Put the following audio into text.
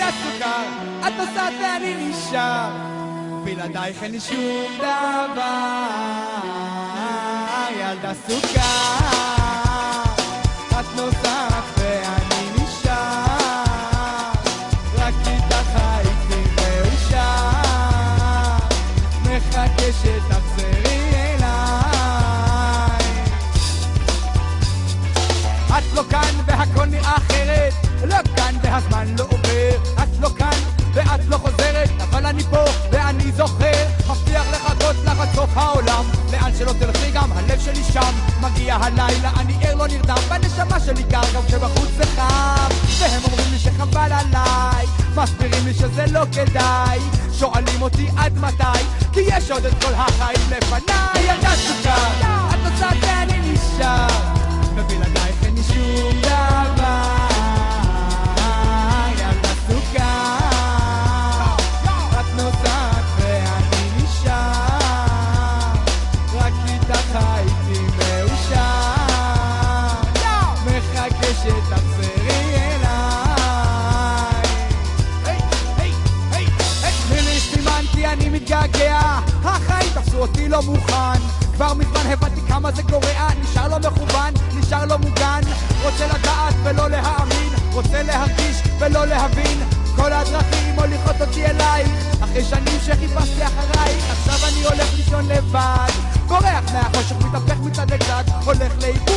ילדה סוכר, את נוסעת ואני נשאר, בלעדייך אין לי שום דבר. ילדה סוכר, את נוסעת ואני נשאר, רק איתך הייתי מאושר, מחכה שתחזרי אליי. את לא כאן והכל נראה אחרת, לא כאן והזמן לא עובר, את לא כאן ואת לא חוזרת, אבל אני פה ואני זוכר, מבטיח לחכות לך עד סוף העולם, לאן שלא תלכי גם הלב שלי שם, מגיע הלילה אני ער לא נרדם, בנשמה שלי קר גם כשבחוץ זה חם, והם אומרים לי שחבל עליי, מסבירים לי שזה לא כדאי, שואלים אותי עד מתי, כי יש עוד את כל החיים לפניי. ילדה סוכר, את נוסעת ואני נשאר, ובלעדייך אין לי שום דבר. ילדה סוכר, את נוסעת ואני נשאר, רק איתך הייתי מאושר, מחכה שתחזרי אליי. מילי סימנתי אני מתגעגע, החיים תפסו אותי לא מוכן, כבר מזמן הבנתי כמה זה גורע, נשאר לא מכוון, נשאר לא מוגן, רוצה לדעת ולא להאמין, רוצה להרגיש ולא להבין, כל הדרכים הוליכות אותי אלייך, אחרי שנים שחיפשתי אחרייך, עכשיו אני הולך לישון לבד, בורח מהחושך, מתהפך מצד לצד, הולך לאיבוד